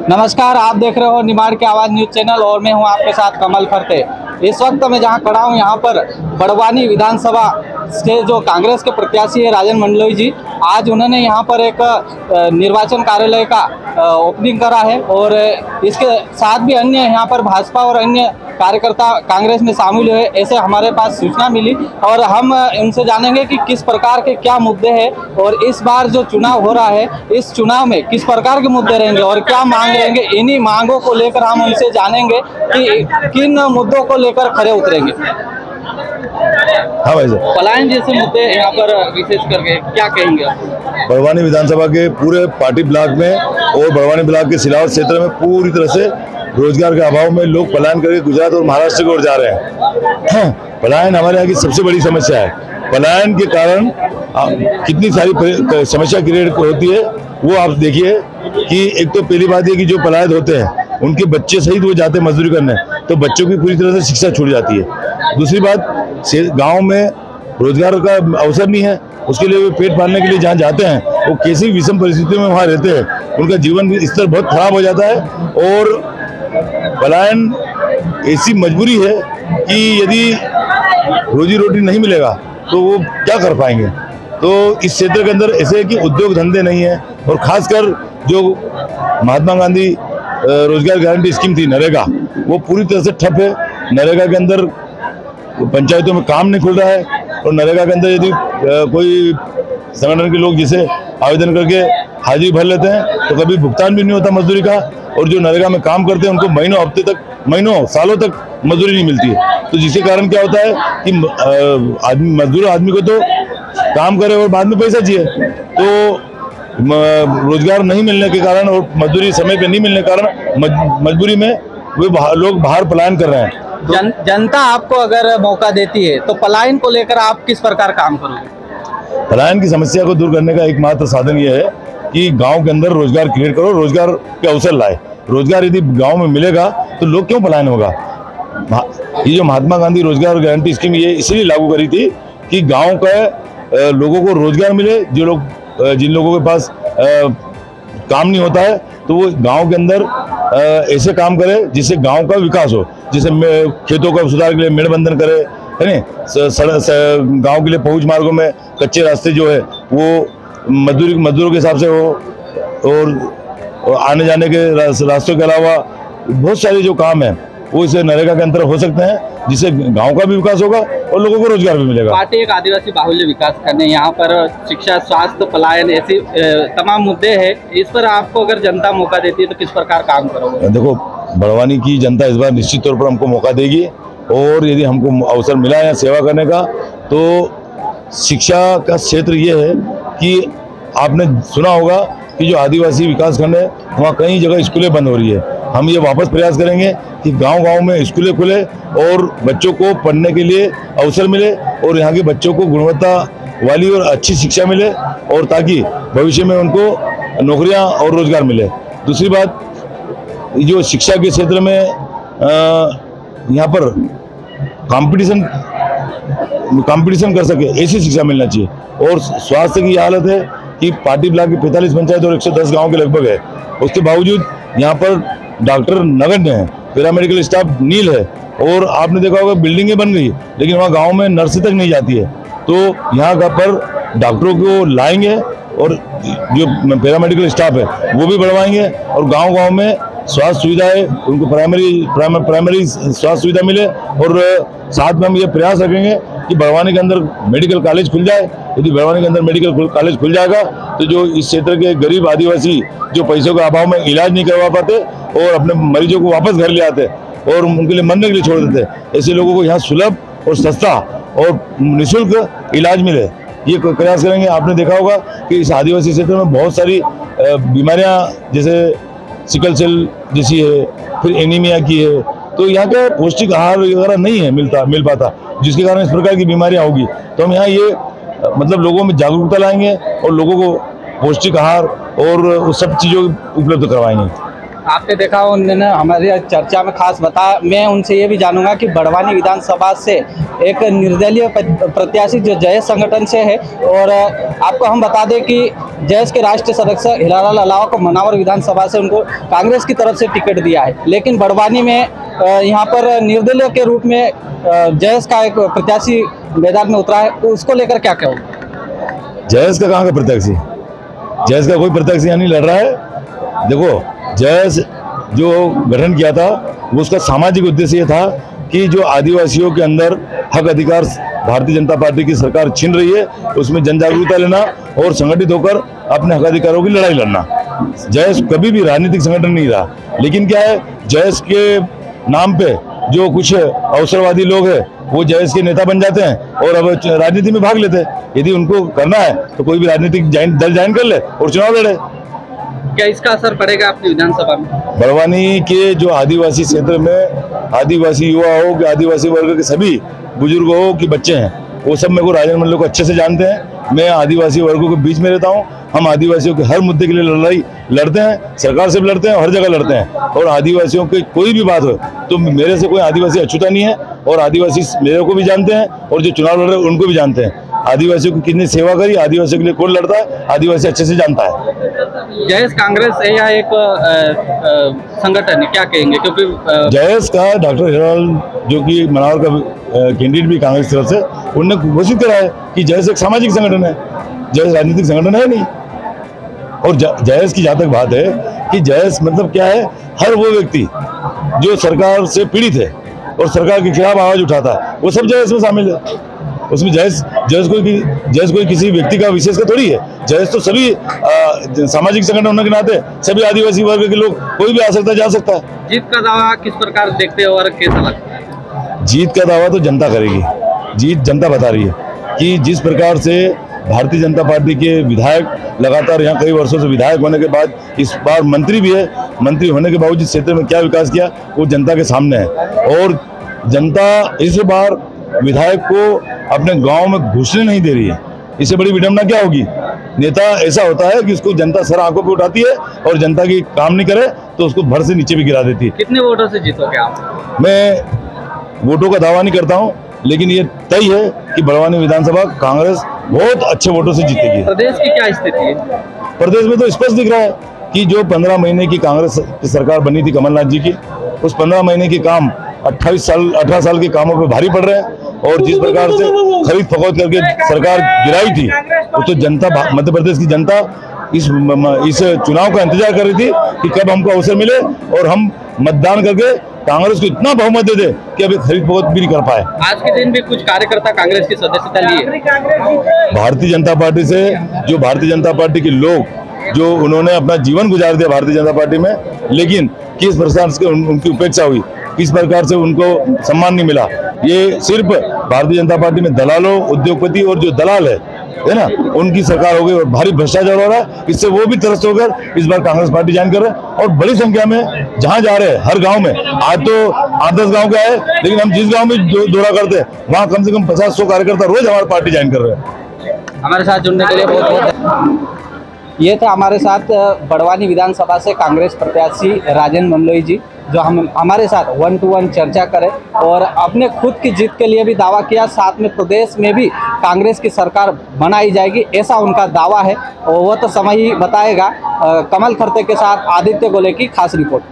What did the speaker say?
नमस्कार, आप देख रहे हो निमाड़ की आवाज़ न्यूज़ चैनल और मैं हूं आपके साथ कमल फरते। इस वक्त मैं जहां खड़ा हूं यहां पर बड़वानी विधानसभा से जो कांग्रेस के प्रत्याशी है राजन मंडलोई जी, आज उन्होंने यहां पर एक निर्वाचन कार्यालय का ओपनिंग करा है और इसके साथ भी अन्य यहां पर भाजपा और अन्य कार्यकर्ता कांग्रेस में शामिल हुए ऐसे हमारे पास सूचना मिली और हम उनसे जानेंगे कि किस प्रकार के क्या मुद्दे हैं और इस बार जो चुनाव हो रहा है इस चुनाव में किस प्रकार के मुद्दे रहेंगे और क्या मांग रहेंगे। इन्हीं मांगों को लेकर हम उनसे जानेंगे कि किन मुद्दों को लेकर खड़े उतरेंगे। हाँ भाई साहब, पलायन जैसे मुद्दे यहाँ पर विशेष करके क्या कहेंगे आप? बड़वानी विधानसभा के पूरे पार्टी ब्लॉक में और बड़वानी ब्लॉक के सिलावट क्षेत्र में पूरी तरह से रोजगार के अभाव में लोग पलायन करके गुजरात और महाराष्ट्र की ओर जा रहे हैं। पलायन हमारे यहाँ की सबसे बड़ी समस्या है। पलायन के कारण कितनी सारी समस्या क्रिएट होती है वो आप देखिए कि एक तो पहली बात ये कि जो पलायन होते हैं उनके बच्चे सहित वो जाते हैं मजदूरी करने, तो बच्चों की पूरी तरह से शिक्षा छूट जाती है। दूसरी बात, गांव में रोजगार का अवसर नहीं है, उसके लिए वे पेट पालने के लिए जहाँ जाते हैं वो कैसी विषम परिस्थितियों में वहाँ रहते हैं, उनका जीवन स्तर बहुत खराब हो जाता है। और पलायन ऐसी मजबूरी है कि यदि रोजी रोटी नहीं मिलेगा तो वो क्या कर पाएंगे। तो इस क्षेत्र के अंदर ऐसे है कि उद्योग धंधे नहीं है और खासकर जो महात्मा गांधी रोजगार गारंटी स्कीम थी नरेगा, वो पूरी तरह से ठप है। नरेगा के अंदर पंचायतों में काम नहीं खुल रहा है और नरेगा के अंदर यदि कोई संगठन के लोग जिसे आवेदन करके हाजिरी भर लेते हैं तो कभी भुगतान भी नहीं होता मजदूरी का, और जो नरेगा में काम करते हैं उनको महीनों हफ्ते तक महीनों सालों तक मजदूरी नहीं मिलती है। तो जिसके कारण क्या होता है कि मजदूर आदमी को तो काम करे और बाद में पैसा चाहिए, तो रोजगार नहीं मिलने के कारण और मजदूरी समय पे नहीं मिलने के कारण मजबूरी में वे लोग बाहर पलायन कर रहे हैं। जनता आपको अगर मौका देती है तो पलायन को लेकर आप किस प्रकार काम करोगे? पलायन की समस्या को दूर करने का एकमात्र साधन यह है कि गांव के अंदर रोजगार क्रिएट करो, रोजगार के अवसर लाए। रोजगार यदि गांव में मिलेगा तो लोग क्यों पलायन होगा। ये जो महात्मा गांधी रोजगार गारंटी स्कीम ये इसलिए लागू करी थी कि गांव के लोगों को रोजगार मिले। जिन लोगों के पास काम नहीं होता है तो वो गांव के अंदर ऐसे काम करे जिससे गांव का विकास हो, जैसे खेतों का सुधार के लिए मेड़बंधन करे, है नहीं, गांव के लिए पहुंच मार्गों में कच्चे रास्ते जो है वो मजदूरों के हिसाब से हो, और आने जाने के रास्तों के अलावा बहुत सारे जो काम है वो इसे नरेगा के अंदर हो सकते हैं, जिससे गांव का भी विकास होगा और लोगों को रोजगार भी मिलेगा। पार्टी एक आदिवासी बाहुल्य विकास करने यहाँ पर शिक्षा, स्वास्थ्य, पलायन ऐसे तमाम मुद्दे हैं। इस पर आपको अगर जनता मौका देती है तो किस प्रकार काम करोगे? देखो, बड़वानी की जनता इस बार निश्चित तौर पर हमको मौका देगी और यदि हमको अवसर मिला है सेवा करने का तो शिक्षा का क्षेत्र ये है कि आपने सुना होगा कि जो आदिवासी विकास खंड है वहाँ कई जगह स्कूलें बंद हो रही है। हम ये वापस प्रयास करेंगे कि गांव-गांव में स्कूलें खुले और बच्चों को पढ़ने के लिए अवसर मिले और यहाँ के बच्चों को गुणवत्ता वाली और अच्छी शिक्षा मिले, और ताकि भविष्य में उनको नौकरियाँ और रोजगार मिले। दूसरी बात, जो शिक्षा के क्षेत्र में यहाँ पर कंपटीशन कर सके ऐसी शिक्षा मिलना चाहिए। और स्वास्थ्य की हालत है कि पार्टी ब्लॉक की 45 पंचायत और 110 गांव के लगभग है, उसके बावजूद यहाँ पर डॉक्टर नगण्य है, पैरामेडिकल स्टाफ नील है, और आपने देखा होगा बिल्डिंगें बन गई लेकिन वहाँ गांव में नर्सें तक नहीं जाती है। तो यहाँ का पर डॉक्टरों को लाएंगे और जो पैरामेडिकल स्टाफ है वो भी बढ़वाएंगे और गांव-गांव में स्वास्थ्य सुविधाएं उनको प्राइमरी स्वास्थ्य सुविधा मिले। और साथ में हम ये प्रयास रखेंगे कि बड़वानी के अंदर मेडिकल कॉलेज खुल जाए। यदि बड़वानी के अंदर मेडिकल कॉलेज खुल जाएगा तो जो इस क्षेत्र के गरीब आदिवासी जो पैसों के अभाव में इलाज नहीं करवा पाते और अपने मरीजों को वापस घर ले आते और उनके लिए मरने के लिए छोड़ देते, ऐसे लोगों को यहाँ सुलभ और सस्ता और निःशुल्क इलाज मिले, ये प्रयास करेंगे। आपने देखा होगा कि इस आदिवासी क्षेत्र में बहुत सारी बीमारियाँ जैसे सिकल सेल जैसी है, फिर एनीमिया की है, तो यहाँ का पौष्टिक आहार वगैरह नहीं है मिल पाता, जिसके कारण इस प्रकार की बीमारियाँ होगी। तो हम यहाँ ये मतलब लोगों में जागरूकता लाएंगे और लोगों को पौष्टिक आहार और सब चीज़ों उपलब्ध करवाएंगे। आपने देखा उन्होंने हमारी चर्चा में खास बताया। मैं उनसे ये भी जानूंगा कि बड़वानी विधानसभा से एक निर्दलीय प्रत्याशी जो जयेश संगठन से है, और आपको हम बता दें कि जयेश के राष्ट्रीय सदस्य हिलालाल अलावा को मनावर विधानसभा से उनको कांग्रेस की तरफ से टिकट दिया है, लेकिन बड़वानी में यहाँ पर निर्दलीय के रूप में जयेश का एक प्रत्याशी मैदान में उतरा है, तो उसको लेकर क्या कहोगे? जयेश का कहाँ का प्रत्याशी? जयेश का कोई प्रत्याशी यहाँ नहीं लड़ रहा है। देखो, जयेश जो गठन किया था वो उसका सामाजिक उद्देश्य ये था कि जो आदिवासियों के अंदर हक अधिकार भारतीय जनता पार्टी की सरकार छीन रही है, उसमें जन जागरूकता लेना और संगठित होकर अपने हक अधिकारों की लड़ाई लड़ना। जयेश कभी भी राजनीतिक संगठन नहीं रहा, लेकिन क्या है, जयेश के नाम पे जो कुछ अवसरवादी लोग हैं वो जयेश के नेता बन जाते हैं और अब राजनीति में भाग लेते हैं। यदि उनको करना है तो कोई भी राजनीतिक दल ज्वाइन कर ले और चुनाव लड़े। क्या इसका असर पड़ेगा अपनी विधानसभा में? बड़वानी के जो आदिवासी क्षेत्र में आदिवासी युवा हो कि आदिवासी वर्ग के सभी बुजुर्ग हो कि बच्चे हैं, वो सब मेरे को राजन मंडल को अच्छे से जानते हैं। मैं आदिवासी वर्गों के बीच में रहता हूँ। हम आदिवासियों के हर मुद्दे के लिए लड़ाई लड़ते हैं, सरकार से भी लड़ते हैं, हर जगह लड़ते हैं। और आदिवासियों की कोई भी बात हो तो मेरे से कोई आदिवासी अछूता नहीं है, और आदिवासी मेरे को भी जानते हैं और जो चुनाव लड़ रहे हैं उनको भी जानते हैं। आदिवासियों की कितनी सेवा करी, आदिवासियों के लिए कौन लड़ता है, आदिवासी अच्छे से जानता है। जयेश कांग्रेस है या एक संगठन है, क्या कहेंगे? क्योंकि जयेश का डॉक्टर हिलालाल जो कि मनावर का कैंडिडेट भी कांग्रेस की तरफ से, उन्होंने घोषित करा है कि जयेश एक सामाजिक संगठन है, जयेश राजनीतिक संगठन है नहीं। और जयेश की जहाँ तक बात है कि जयेश मतलब क्या है, हर वो व्यक्ति जो सरकार से पीड़ित है और सरकार के खिलाफ आवाज उठाता है वो सब जयेश में शामिल है। उसमें जयेश कोई किसी व्यक्ति का विशेष का थोड़ी है। जयेश तो सभी सामाजिक संगठन होने के नाते सभी आदिवासी वर्ग के लोग, कोई भी आ सकता है, जा सकता है। जीत का दावा किस प्रकार देखते हो और कैसा लगता है? जीत का दावा तो जनता करेगी। जीत जनता बता रही है कि जिस प्रकार से भारतीय जनता पार्टी के विधायक लगातार यहाँ कई वर्षों से विधायक होने के बाद इस बार मंत्री भी है, मंत्री होने के बावजूद क्षेत्र में क्या विकास किया वो जनता के सामने है। और जनता इस बार विधायक को अपने गांव में घुसने नहीं दे रही है। इससे बड़ी विडंबना क्या होगी? नेता ऐसा होता है कि उसको जनता सर आंखों पे उठाती है और जनता की काम नहीं करे तो उसको भर से नीचे भी गिरा देती है। कितने वोटों से जीतोगे आप? मैं वोटों का दावा नहीं करता हूं, लेकिन ये तय है कि बड़वानी विधानसभा कांग्रेस बहुत अच्छे वोटों से जीतेगी। प्रदेश की क्या स्थिति है? प्रदेश में तो स्पष्ट दिख रहा है कि जो 15 महीने की कांग्रेस की सरकार बनी थी कमलनाथ जी की, उस 15 महीने के काम 18 साल के कामों पे भारी पड़ रहे हैं। और जिस प्रकार से खरीद फरोख्त करके सरकार गिराई थी, वो तो जनता, मध्य प्रदेश की जनता इस चुनाव का इंतजार कर रही थी कि कब हमको अवसर मिले और हम मतदान करके कांग्रेस को इतना बहुमत दे दे कि अभी खरीद फरोख्त भी नहीं कर पाए। आज के दिन भी कुछ कार्यकर्ता कांग्रेस की सदस्यता लिए। भारतीय जनता पार्टी से जो भारतीय जनता पार्टी के लोग जो उन्होंने अपना जीवन गुजार दिया भारतीय जनता पार्टी में, लेकिन किस प्रकार से उनकी उपेक्षा हुई, किस प्रकार से उनको सम्मान नहीं मिला, ये सिर्फ भारतीय जनता पार्टी में दलालों, उद्योगपति और जो दलाल है ना, उनकी सरकार हो गई और भारी भ्रष्टाचार हो रहा है। इससे वो भी त्रस्त होकर इस बार कांग्रेस पार्टी ज्वाइन कर रहे हैं और बड़ी संख्या में जहां जा रहे हैं, हर गांव में, आज तो 8-10 गांव का है, लेकिन हम जिस गांव में दौरा करते हैं वहां कम से कम 50-100 कार्यकर्ता रोज हमारी पार्टी ज्वाइन कर रहे हैं। हमारे साथ जुड़ने के लिए बहुत बहुत ये थे हमारे साथ बड़वानी विधानसभा से कांग्रेस प्रत्याशी राजन मंडलोई जी, जो हमारे साथ 1-to-1 चर्चा करें और अपने खुद की जीत के लिए भी दावा किया। साथ में प्रदेश में भी कांग्रेस की सरकार बनाई जाएगी, ऐसा उनका दावा है और वह तो समय ही बताएगा। कमल खरते के साथ आदित्य गोले की खास रिपोर्ट।